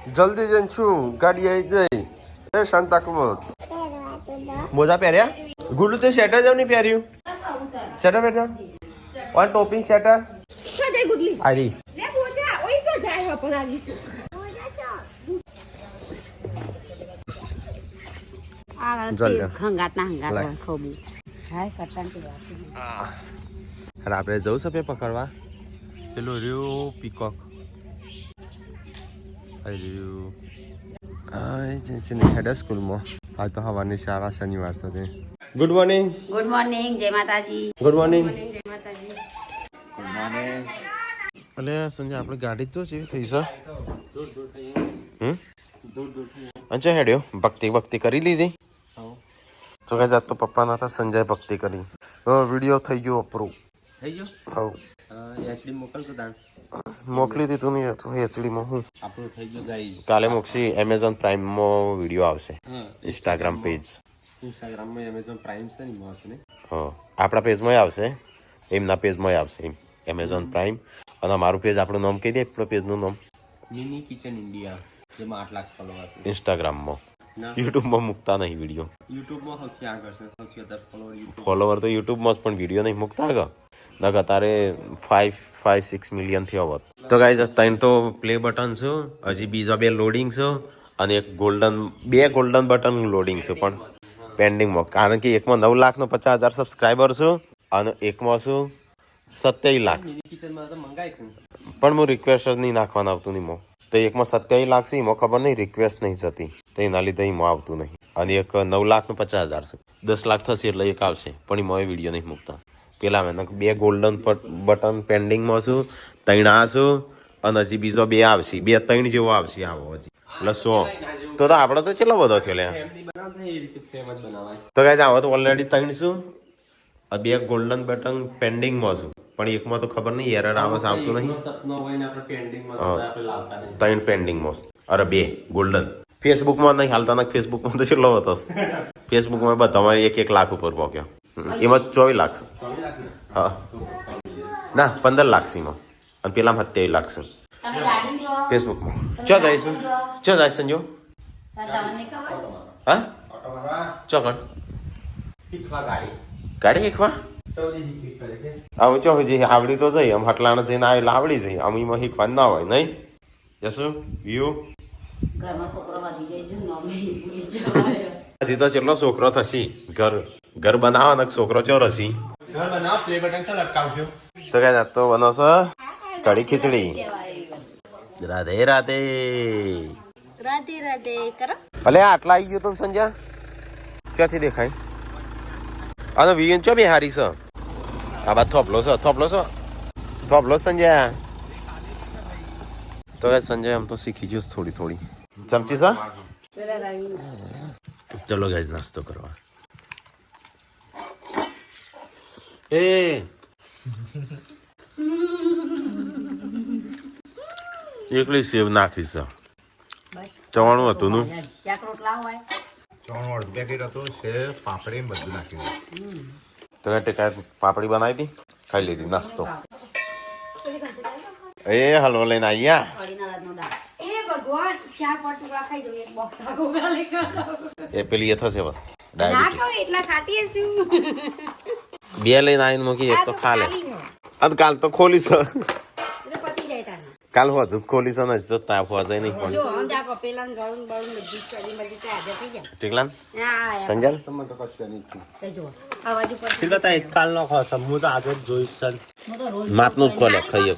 જલ્દી જઈને છું ગાડી આવી જઈ એ શાંતા કુમાર મોજા પહેર્યા ગુડું તે સ્વેટર જેવું નહીં પહેર્યું સ્વેટર પહેર્યા ઓન ટોપી સ્વેટર આરી આપણે જવું છે પકડવા પેલું રહ્યું પીકોક હેડ સ્કૂલમાં આજ તો હવાની શાળા શનિવાર સાથે ગુડ મોર્નિંગ ગુડ મોર્નિંગ જય માતાજી ગુડ મોર્નિંગ જય માતાજી એટલે સંજય આપણે ગાડી તો જેવી થઈ છે અંચો હેડ્યો ભક્તિ કરી લીધી તો કઈ જાત તો પપ્પાના હતા સંજય ભક્તિ કરી વિડીયો થઈ ગયો અપ્રૂવ થઈ ગયો હા એચડી મોકલ તો દાણ મોકલી દીધું નહીં હતું એચડીમાં હું આપણું થઈ ગયું ગાઈ કાલે મોકશી એમેઝોન પ્રાઇમમાં વિડીયો આવશે ઇન્સ્ટાગ્રામ પેજ ઇન્સ્ટાગ્રામમાં એમેઝોન પ્રાઇમ છે ને મળશે ને હા આપણા પેજમાં આવશે એમના પેજમાં આવશે એમેઝોન પ્રાઇમ અને અમારું પેજ આપણું નામ કહી દે આપણું પેજનું નામ મિની કિચન ઇન્ડિયા જેમાં 8 લાખ ફોલોવર છે ઇન્સ્ટાગ્રામમાં યુટ્યુબમાં મૂકતા નહીં વિડીયો યુટ્યુબમાં સૌથી આગળ છે સૌથી વધારે ફોલોવર તો યુટ્યુબમાં જ પણ વિડીયો નહીં મૂકતા આગળ નકર તારે 5-6 મિલિયન થયો હોત તો ગાઈઝ ત્રણ તો પ્લે બટન છે હજી બીજા 2 લોડિંગ છે અને એક બે ગોલ્ડન બટન લોડિંગ છે પણ પેન્ડિંગમાં કારણ કે એકમાં 9,50,000 સબસ્ક્રાઈબર છે અને એકમાં શું 27 લાખ મિની કિચનમાં તો મંગાય છે પણ હું રિક્વેસ્ટ જ નહીં નાખવાનું આવતું નહીં મો તો એકમાં 27 લાખ છે એમાં ખબર નહીં રિક્વેસ્ટ નહીં જતી તો એના લીધે એમાં આવતું નહીં અને એક 9,50,000 છે 10 લાખ થશે એટલે એક આવશે પણ એમાં વિડીયો નહીં મૂકતા પેલા મેં 2 ગોલ્ડન બટન પેન્ડિંગમાં છું 3 આ છું અને હજી બીજો 2 આવશે 2-3 જેવો આવશે આવો હજી એટલે 100 તો આપણે તો કેટલો બધો થયો લે તો કાંઈ આવો તો ઓલરેડી 3 છું 2 ગોલ્ડન બટન પેન્ડિંગમાં છું પણ એકમાં તો ખબર નહીં એરર આવે છે આવતું નહીં 3 પેન્ડિંગમાં અરે 2 ગોલ્ડન ફેસબુકમાં નહીં હાલતા ના ફેસબુકમાં તો કેટલો હતો ફેસબુકમાં બધામાં 1 લાખ ઉપર પહોંચ્યો એમાં 24 લાખ છે હા ના 15 લાખ છે એમાં અને પેલામાં 27 લાખ છે ફેસબુકમાં ચો જઈશું સંજો હા ચોકડ ગાડી શીખવા આવું ચો હજી આવડી તો જઈ આમ હટલાને જઈને આવેલા આવડી જઈ આમ એમાં શીખવાનું ના હોય નહીં જશું વ્યૂ હજી તો કેટલો છોકરો થશી ઘર બનાવો ને છોકરો ચો રસી તો કઈ તો બનશે કઢી ખીચડી રાધે રાધે રાધે રાધે કરો ભલે આટલા આવી ગયો તો સંજ્યા ક્યાંથી દેખાય અને વિયન ચો બે હારી છે આ બાદ થોપલો સંજય તો સંજય આમ તો શીખી ગયો થોડી ચમચી છે ચલો ગાઈઝ નાસ્તો કરવા એ એકલી સેવ નાખી છે ચવાણું હતું નું ચવાણું પેકેટ હતું સેવ પાપડી બધું નાખ્યું તો પાપડી બનાવી હતી ખાઈ લીધી નાસ્તો એ હલવો લઈને આવ્યા એ પેલી એ થશે બસ ડાયાબિટીસ 2 લઈને આવીને મૂકી એક તો ખા લે અને કાલ તો ખોલીશ કાલ હો હજુ ખોલીશ ને હજુ તો તાપ હોવા જાય નહીં પણ ઠીકલા સંજલ કાલ નો ખોસ હું તો આજે જોઈશ માપનું જ ખોલે ખાઈએ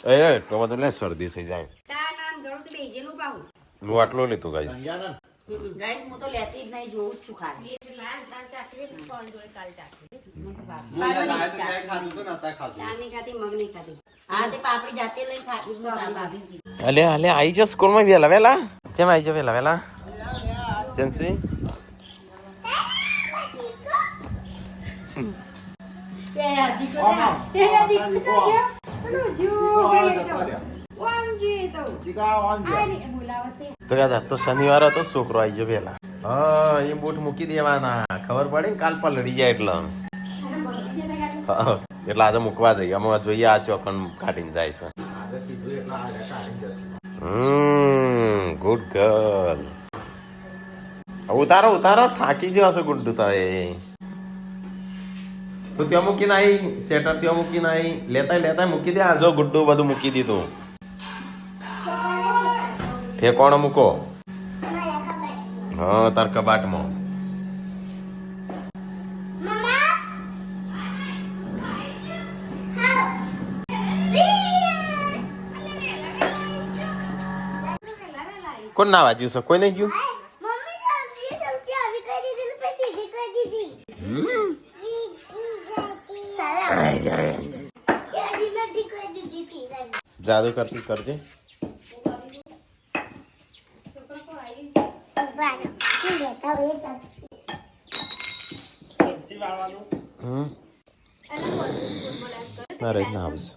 એ તો બધું લે શરદી થઈ જાય હું આટલું લીધું ગાઈશ ગાઈસ હું તો લેતી જ નહીં જોઉં જ છું ખાલી અલે આવી જાવ સ્કૂલમાં વેલા જેમ આવી જાવ વેલા જેમસી તો શનિવાર હતો છોકરો આવી ગયો પેલા હા એ બૂટ મૂકી દેવાના ખબર પડે ને કાલ પર લડી જાય એટલે હા, એટલે આજે મૂકવા જઈએ અમે જોઈએ આ ચોકન કાઢીને જાય છે. Good girl. ઉતારો ઉતારો થાકી ગયો હશે ગુડ્ડુ તો એ. તું ત્યાં મૂકીને આવી સેટર ત્યાં મૂકીને આવી લેતા મૂકી દે. આ જો ગુડ્ડુ બધું મૂકી દીધું. ઠેકોણો મૂકો. હા તાર કબાટમાં. કોણ ના વાંચ્યું છે? કોઈ નહીં ગયું? જાદુ કરતી કરજે. મારે જ ના આવશે.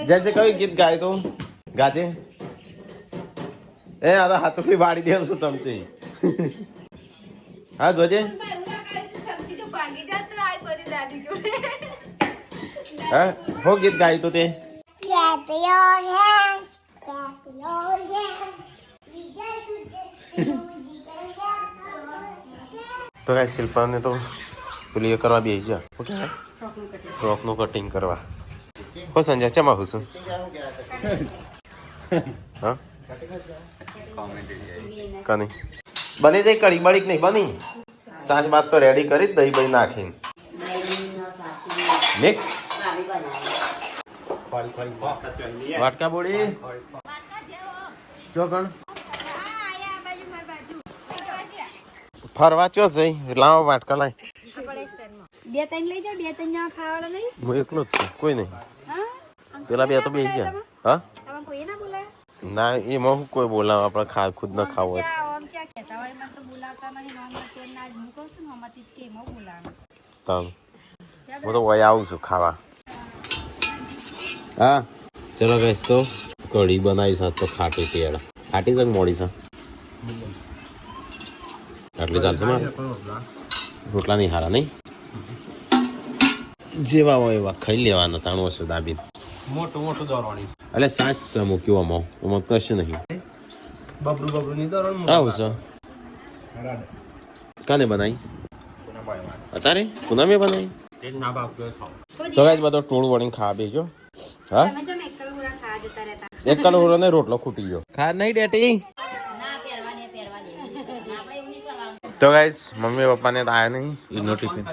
જૈસે કયું ગીત ગાય તું ગાજે. એ આ તો હાથોથી વાળી દે છું ચમચી. હા જોજે. હા હો ગીત ગાય તું તે. તો કઈ શિલ્પાને તો પેલી એ કરવા બેસી જા. ઓકે ફ્રોકનું કટિંગ કરવા. હો સંજય ચેમાં હું છું? હા કની બની જાય કડી બળીક નહીં બની. સાંજ બાદ તો રેડી કરી દહીં બહીં નાખીને મિક્સ. વાટકા બોડી ચોકણ ફરવા ચો જઈ લાવો વાટકા લાય. બે ત્રણ લઈ જાવ. બે ત્રણ જણા ખાવાના નહીં. હું એકલો જ છું કોઈ નહીં. પેલા બે તો બેસી ગયા. હા કોઈ ના બોલાય. ના એમાં હું કોઈ બોલાવ આપણે ખા ખુદ ન ખાવું હોય. હું તો વય આવું છું ખાવા. હા ચલો ગઈશ તો કઢી બનાવીશ તો ખાટી છે યાર. ખાટી છે મોડી છે? આટલી ચાલશે મારે. રોટલા નહીં હારા નહીં. જેવા હોય એવા ખાઈ લેવાના. તાણું હશે દાબી મોટું મોટું દોરવાની. એટલે સાસ મૂક્યું આમાં એમાં કશું નહીં. બબડું ની દોરવાનું આવું છે. કાને બનાવી અત્યારે? પૂનમે બનાવી? એક ના બાપ કે ખાવ. તો ગાઈસ બધો ટોળું વળીને ખાવા બેસજો. હા એક કલોરો ને રોટલો ખૂટી ગયો. ખા નહીં ડેટી. તો ગાઈસ મમ્મી પપ્પાને તો આયા નહીં. એનો ટિફિન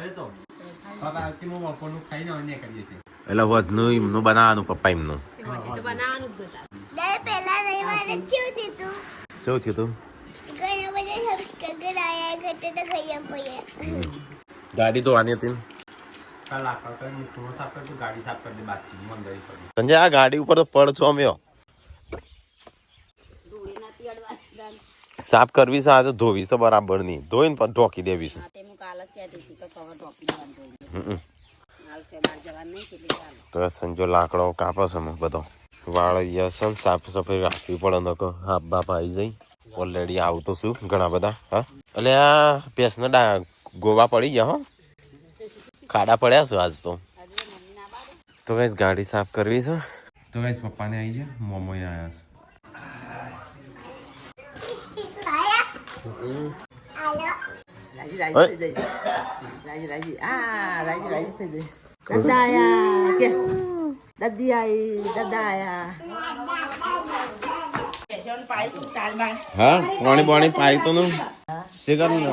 એટલે વધનું એમનું બનાવવાનું. પપ્પા એમનું શું થયું તું? ગાડી ધોવાની હતી. સંજય આ ગાડી ઉપર તો પડ છો અમે સાફ કરવી છે. આ તો ધોવી છે બરાબર નહીં. ધોઈને પણ ઢોકી દેવી છે. તો સંજો લાકડો કાપે છે બધો વાળ સાફ સફાઈ રાખવી પડે. ન કહો હાફ બાપ આવી જાય. ઓલરેડી આવતો છું ઘણા બધા. હા એટલે આ ભેંસના ગોવા પડી ગયા. હો ખાડા પડ્યા છો આજ તો. તો કઈ ગાડી સાફ કરવી છે. તો કઈ પપ્પાને આવી ગયા. મોમો આવ્યા હા પાણી પાણી પાઈ તો નું શું કરું ને.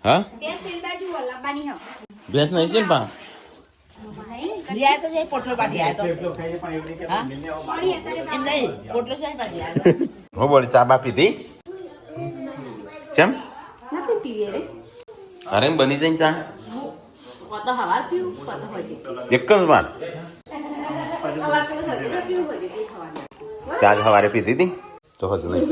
હા ભેંસ નહીં છે પા. હો બોલી ચા બા પીધી કેમ? અરે બની જાય ચા એક જ વાર. ચા સવારે પીધી હતી તો હજુ નહીં.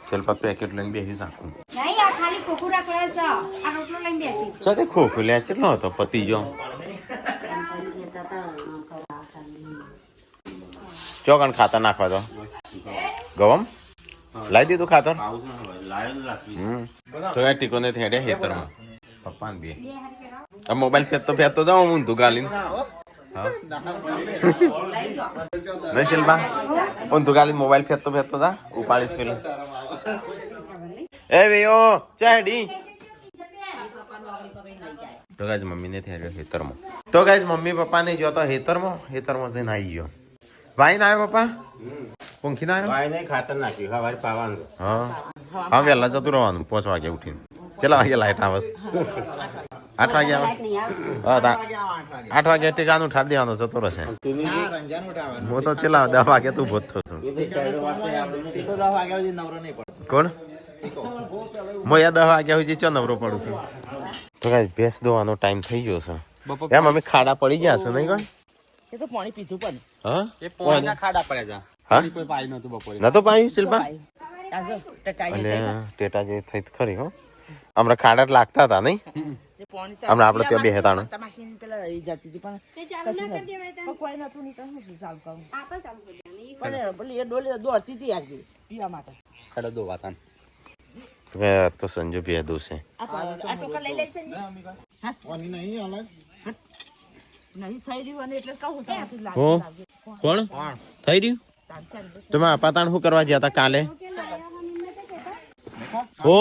શિલ્પા પેકેટ લઈને બેસી રાખું નહીં આ ખાલી ખોખું રાખડે છે આ રોટલો લઈને બેસી ચાલ તે ખોખું લે કેટલો હતો પતી જો ચોકણ ખાતર નાખવા દો ગવમ લાવી દીધું ખાતર તો યાર ટીકો ને થેડ્યા હેતરમાં પપ્પાને બે આ મોબાઈલ ફેરતો જાઉં હું તું ગાલીને નહીં શિલ્પા હું તું ગાલીને મોબાઈલ ફેરતો જા ઉપાડીશ પેલું એ વેયો ચાડી તો ગાઈઝ મમ્મીને થેડ્યો હેતરમાં તો ગાઈઝ મમ્મી પપ્પાને જો તો હેતરમાં જઈને આવી ગયો ભાઈ ના આવ્યો પપ્પા પંખી ના આવ્યો નહીં ખાતર નાખ્યું સવારે પાવાનું હા વહેલા જતું રહેવાનું 5 વાગે ઉઠીને ચલા વાગે લાઈટ આવે 8 વાગે આવે હા 8 વાગે ટીકાનું ઠાર દેવાનું જતો રહેશે હું તો ચલા 10 વાગે તું ભોત થતો કોણ હું યા 10 વાગ્યા સુધી ચો નવરો પડું છું તો કાંઈ ભેંસ દોવાનો ટાઈમ થઈ ગયો છે એમ અમે ખાડા પડી ગયા છે નહીં કોઈ એ તો પાણી પીધું પણ હા એ પાણીના ખાડા પડ્યા હા કોઈ પાણી નતું બપોરે નતો પાયું શિલ્પા આજો ટટાઈ અને ટેટા જે થઈ ખરી હો હમણાં ખાડા લાગતા હતા નહીં જે પાણી હમણાં આપણે ત્યાં બેહતાણ તમાશીન પેલા રહી જતી હતી પણ તે ચાલુ ના કરી દેવાય તા કોઈ નતું નહીં તો શું ચાલુ કરું આપણે ચાલુ કરી દેવાની પણ પેલી એ ડોલી દોડતી હતી યાર પીવા માટે ખાડા દો વાતાન તો સંજુ ભેદું છે આ ટોકા લઈ લે છે ને હા ઓની નહીં અલગ નહીં થઈ રહ્યું અને એટલે કહું છું હો કોણ થઈ રહ્યું તમે અપાતાણ શું કરવા ગયા હતા કાલે હો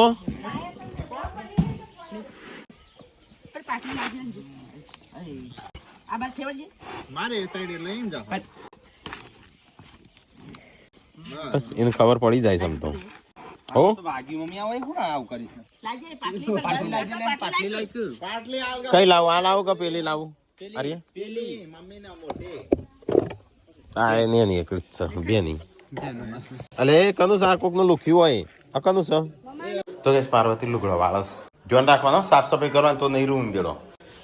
આ બાદ ફેવરજી મારે એ સાઈડે લઈને જા બસ એને ખબર પડી જાય છે આમ તો હો વાગી મમ્મી આવે હું આવું કરીશ લાજે પાટલી લઈ પાટલી આવ કઈ લાવું આ લાવું કે પેલી લાવું અરે પેલી મમ્મી ના મોટી હા એ નહીં એક જ છે બે નહીં અલે કનું છે આ કોક નું લુખ્યું હોય આ કનું છે તો કે પાર્વતી લુગડો વાળસ જોન રાખવાનો સાફ સફાઈ કરવાની તો નહીં રૂમ દેડો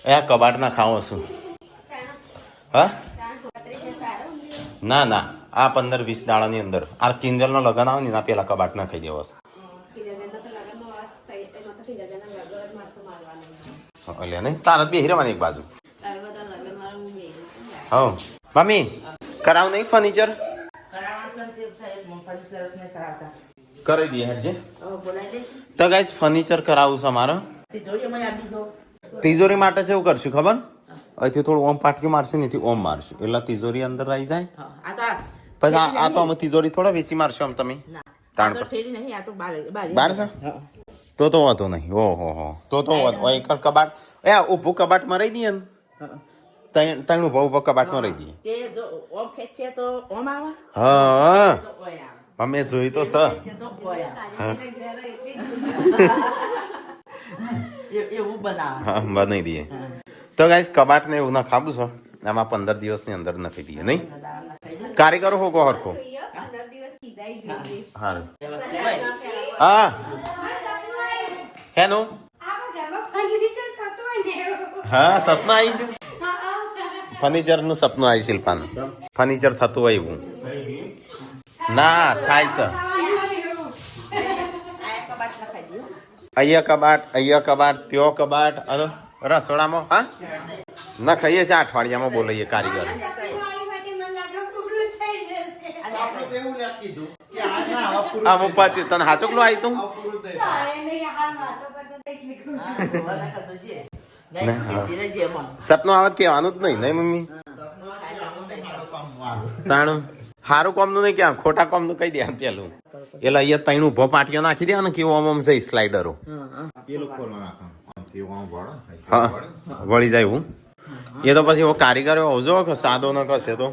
એ આ કબાટ ના ખાવો છું હા ના ના આ 15-20 દાડાની અંદર આ કિંજલ નો લગન આવે ને ના પેલા કબાટ ના ખાઈ દેવો અલ્યા નહીં તાર બે હીરાવાની એક બાજુ હા મમ્મી કરાવ નહીં ફર્નિચર કરી દઈએ હેડજે તો ગાઈસ ફર્નિચર કરાવું છે મારે તિજોરી માટે છે એવું કરશું ખબર અહીંથી થોડું ઓમ પાટકી મારશું ને ઓમ મારશું એટલે તિજોરી અંદર આવી જાય પછી આ તો અમે તિજોરી થોડા વેચી મારશું આમ તમે તાણ બાર છે તો વાંધો નહીં ઓહો તો કબાટ એ ઊભું કબાટમાં રહી દઈએ ને તૈણ ઉભો કબાટમાં રહી દઈએ હા અમે જોઈ તો સર હા બનાવી દઈએ તો ગાઈસ કબાટ ને એવું ના ખાવું છે આમાં 15 દિવસની અંદર નાખી દઈએ નહીં કારીગરો હો કો હરખો હા હેનું હા સપનું આવી ગયું ફર્નિચર નું સપનું આવી શિલ્પાનું ફર્નિચર થતું હોય એવું ના થાય છે અહીંયા કબાટ ત્યો કબાટ અને રસોડામાં હા ના ખાઈએ છે અઠવાડિયામાં બોલાઈએ કારીગર અમુક પાછી તને હાચોકલું આવી તું સપનું આવત કેવાનું જ નહીં મમ્મી તાણું સારું કોમ નું નહીં ક્યાં ખોટા કોમ નું કહી દે પેલું એટલે અહીંયા તૈણ ઉભો પાટીઓ નાખી દે ને કેવું આમ જઈ સ્લાઇડરો હા વળી જાય હું એ તો પછી કારીગરો આવજો કે સાદો ન કશે તો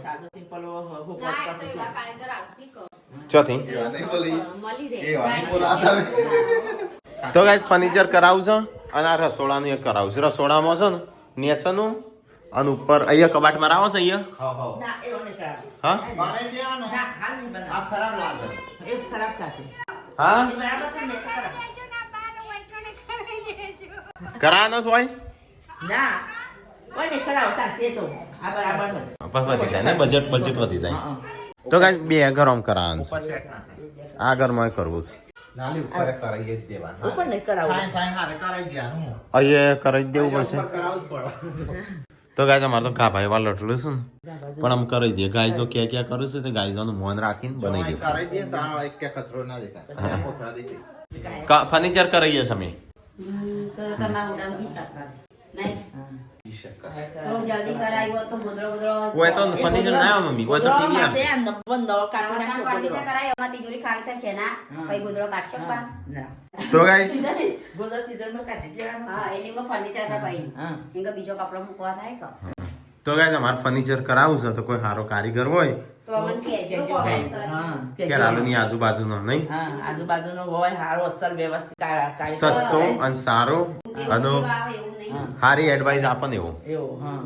ચોથી તો ગાઈસ ફર્નિચર કરાવું છે અને આ રસોડાનું એક કરાવું છે રસોડામાં છે ને નેચરનું અને ઉપર અહીંયા કબાટમાં રાવો છે અહીંયા હા હા કરાનો હોય વધી જાય ને બજેટ વધી જાય તો કાંઈ બે ઘર આમ કરાવવાનું છે આ ઘરમાં કરવું છે નાલી ઉપર કરાઈ જ દેવાનું ઉપર નહીં કરાવું થાય થાય હારે કરાઈ દેવાનું અહીંયા કરાવી દેવું પડશે ઉપર કરાવવું જ પડે તો ગાય અમારે તો ગાભાઈ વાળ લટલું છે ને પણ આમ કરી દે ગાય જો ક્યાં કરું છે તો ગાયનું મોન રાખીને બનાવી દે કરાઈ દે તો આ એક કે કચરો ના દેખાય પછી આ કોથળા દેખાય ફર્નિચર કરાવીએ છે અમે તમારું નામ બી સાકાર નહીં થોડું જલ્દી કરાવ્યું હોત તો ગોદડો કોઈ તો ફર્નિચર ના આવે મમ્મી કોઈ તો ટીવી આપશે ફર્નિચર કરાય એમાં તિજોરી ખાલી થશે ના પછી ગોદડો કાઢશો પા તો ગાઈસ હા એટલે એમાં ફર્નિચર ના પાઈ એમ બીજો કપડો મૂકવા થાય કે તો ગાઈસ અમારે ફર્નિચર કરાવવું છે તો કોઈ સારો કારીગર હોય તો અમને કહેજો જો કે રાલોની આજુબાજુનો નહીં આજુબાજુનો હોય સારો અસલ વ્યવસ્થિત સસ્તો અને સારો અને આવે એવું નહીં સારી એડવાઇસ આપે ને એવું એવું હા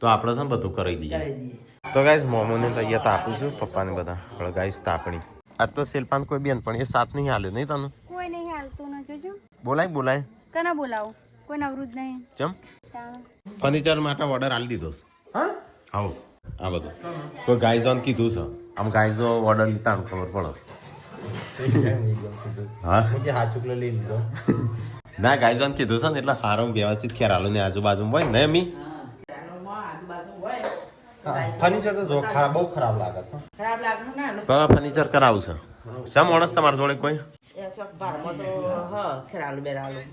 તો આપણે છે ને બધું કરી દઈએ કરી દઈએ તો ગાઈસ મોમોને તૈયાર તાપું છું પપ્પાને બધા હવે ગાઈસ તાપણી આ તો શિલ્પાન કોઈ બેન પણ એ સાથ નહીં હાલ્યો નહીં તને કોઈ નહીં હાલતું ન જોજો બોલાય કના બોલાવો કોઈ નવરું જ નહીં ચમ ફર્નિચર માટે ઓર્ડર આલી દીધો છે હા આવો આ બધું કોઈ ગાઈઝોન કીધું છે આમ ગાઈઝો ઓર્ડર લીધા ખબર પડે હા ના ગાઈઝોન કીધું છે ને એટલે સારો વ્યવસ્થિત ખ્યાલ આલો ને આજુબાજુમાં હોય ને મી આજુબાજુ હોય ફર્નિચર તો જો બહુ ખરાબ લાગે છે ખરાબ લાગતું ના તો ફર્નિચર કરાવું છે શા માણસ તમારા જોડે કોઈ એ ચોક બારમાં તો હા ખેરાલું બેરાલું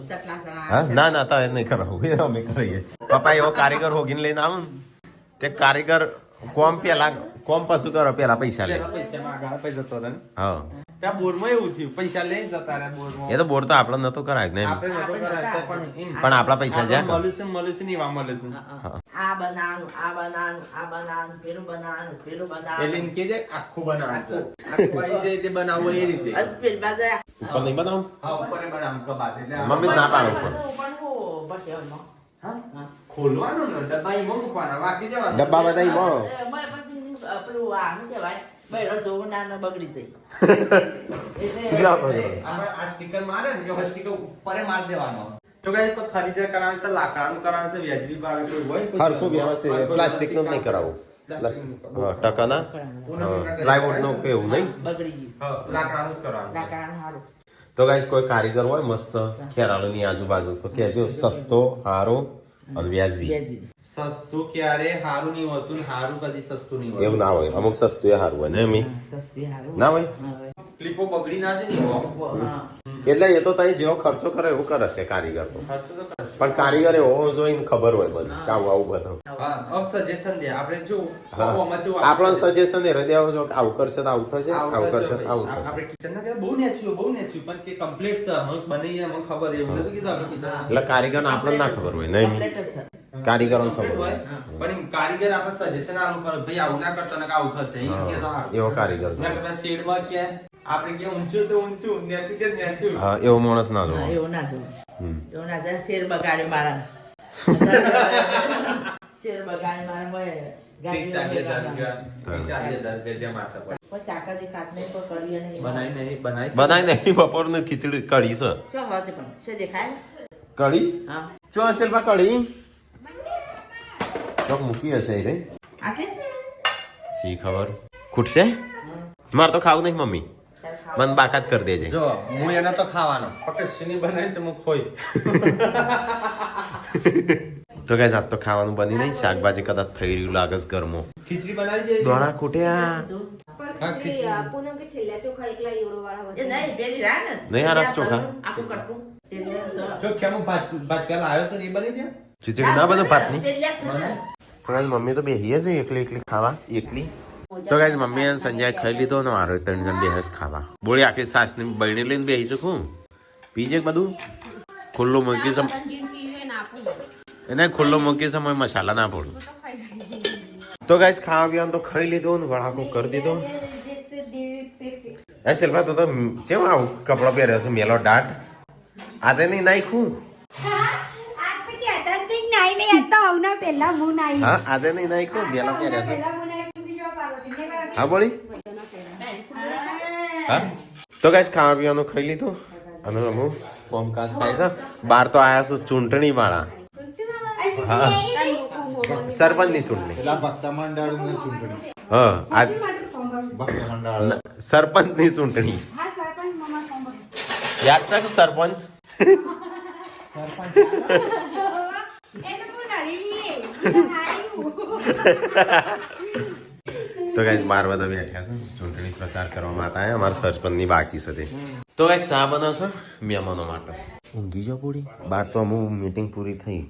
સટલા સણા હા ના તો એ નહીં કરાવું એ અમે કરીએ પપ્પા એવો કારીગર હોગીને લઈને આવું ને તે કારીગર કોમ પશુ કરો પેલા પૈસા લે પૈસા જતો રહે ને હા ત્યાં બોરમાં એવું થયું પૈસા લઈને જતા રહ્યા બોરમાં એ તો બોર તો આપણે નતો કરાય ને એમ. આપણે નતો કરાય તો પણ પણ આપણા પૈસા જ્યાં મળે છે નહીં વા મળે છે આ બનાવવાનું પેલું બનાવવાનું એટલે એમ કે છે આખું બનાવવાનું છે આખું આવી જાય તે બનાવવું એ રીતે પેલી બાજુ ઉપર નહીં બનાવું હા ઉપર બનાવવાનું કબાટ એટલે મમ્મી ના પાડે ઉપર પણ હો બસ એમાં હા ખોલવાનું ને ડબ્બા એમાં મૂકવાના વાકી દેવાનું ડબ્બા બધા ઈ મળો. મેં પછી પેલું આ શું કહેવાય બૈરો જોવું ના બગડી જાય ના બગડે. આપણે આ સ્ટીકર મારે ને જો સ્ટીકર ઉપર મારી દેવાનો તો ગાઈસ તો ફર્નિચર કરાવવાનું છે લાકડાનું કરાવવાનું છે વ્યાજબી ભાવે કોઈ હોય હરખું વ્યવસ્થિત પ્લાસ્ટિક નું નહીં કરાવું ટકાના પ્લાયવુડ નું એવું નહીં બગડી ગયું હા લાકડાનું જ કરવાનું છે. લાકડાનું સારું તો ગાઈસ કોઈ કારીગર હોય મસ્ત ખેરાલુની આજુબાજુ તો કહેજો સસ્તો સારો અને વ્યાજબી વ્યાજબી સસ્તું ક્યારે સારું નહીં હોતું ને સારું કદી સસ્તું નહીં એવું ના હોય અમુક સસ્તું એ સારું હોય ને એમ સસ્તી સારું ના હોય ક્લિપો બગડી ના જાય ને હા એટલે એ તો તઈ જેવો ખર્ચો કરે એવું કરે છે કારીગર તો ખર્ચો તો કરશે. પણ કારીગર એવો જોઈને ખબર હોય બધું કે આવું બધું હા અબ સજેશન દે આપણે જો હા. આમાં જો આપણને સજેશન એ દેવો છો કે આવું કરશે તો આવું થશે આવું કરશે તો આવું થશે આપણે કિચન ના બહુ નેચ્યું પણ કે કમ્પ્લીટ છે મને બની મને ખબર એવું નથી કીધું આપણે કિચન એટલે કારીગર આપણને ના ખબર હોય નહીં કમ્પ્લીટ જ છે કારીગરોને ખબર હોય પણ એમ કારીગર આપણે સજેશન આલું કરે ભાઈ આવું ના કરતો ને કે આવું થશે એમ કે તો હા, એવો કારીગર ના કદાચ શેડમાં કે આપણે કે ઊંચું તો ઊંચું નેચું કે નેચું હા એવો માણસ ના હા, જોવો એવું ના જોવું હમ. એવું ના જાય શેર બગાડે મારા શેર બગાડે મારા મોય ગાડી 30,000 જેમ માથા પર પણ શાકાજી કાટને પર કરીએ નહીં બનાવી નહીં બનાવી બનાય નહીં બપોરનું ખીચડી કઢી છે શું હોત પણ શું દેખાય કઢી હા ચો હશે બા કઢી ચોક મૂકી હશે એ રે આટલી શી ખબર ખૂટશે મારે તો ખાવું નહીં મમ્મી મને બાકાત કરી દેજે જો હું એને તો ખાવાનો ફક્ત શીની બનાવી તો હું ખોઈ તો કઈ જાત તો ખાવાનું બની નહીં શાકભાજી કદાચ થઈ રહ્યું લાગે છે ઘરમાં ખીચડી બનાવી દે દોણા ખૂટ્યા પૂનમ કે છેલ્લા ચોખા એકલા એવડો વાળા એ નહીં પેલી રાહ ને નહીં આ રસ ચોખા? આખું કટું જો કેમ ભાત પેલા આવ્યો છે ને એ બની દે ખીચડી ના બધું ભાતની તેલિયા છે ને તો ગાઈસ મમ્મી તો બેહીએ છે એકલી ખાવા એકલી તો ગાઈસ મમ્મી અને સંજય ખાઈ લીધો ને મારો 3 જણ બેહસ ખાવા બોલી આખી સાસની બહેણી લઈને બેહી શકું પીજે બધું ખુલ્લું મૂકી છે એને ખુલ્લો મૂકી છે મેં મસાલા ના પડું તો ગાઈસ ખાવા પીવાનું તો ખાઈ લીધો ને વડાકો કરી દીધો એ શિલ્પા તો કેમ આવું કપડા પહેર્યા છે મેલો દાટ આજે નહીં નાખ્યું હા આજે નહીં નાખ્યું મેલો પહેર્યા છે હા બોલી હા તો ગાઈસ ખાવા પીવાનું ખાઈ લીધું અને અમુક કોમકાજ થાય છે બહાર તો આયા છું ચૂંટણી વાળા હા સરપંચની ચૂંટણી પેલા ભક્ત મંડળ ચૂંટણી હા આજ ભક્ત મંડળ સરપંચની ચૂંટણી હા યાદ છે કે સરપંચ તો કઈ બાર બધા બેઠ્યા છે ચૂંટણી પ્રચાર કરવા માટે આવ્યા અમારા સરપંચની બાકી છે તે તો કઈ ચા બનાવશો મહેમાનો માટે ઊંઘી જાઓ પૂરી બાર તો અમુક મીટિંગ પૂરી થઈ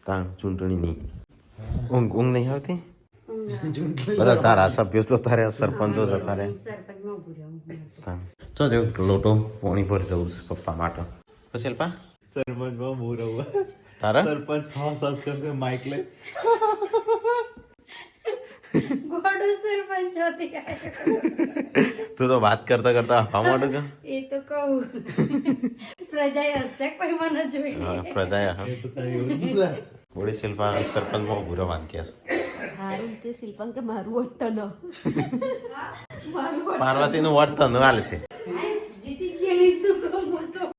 તાણ ચૂંટણીની ઊંઘ નહીં આવતી બધા ધારાસભ્યો છો તારે સરપંચો છો તારે તો લોટો પોણી ભરી જવું છે પપ્પા માટે પછી અલ્પા સરપંચમાં હું રહું તારા સરપંચ હા સસ કરશે માઇક લે તું તો વાત કરતા કરતા હવા માંડો કે એ તો કહું પ્રજાએ હશે કોઈ મને જોઈને પ્રજાએ હા બોડી શિલ્પા સરપંચમાં ભૂરો વાત કે હારું તે શિલ્પા કે મારું ઓટતો ન પાર્વતીનું વટ તો ન હાલ છે મારું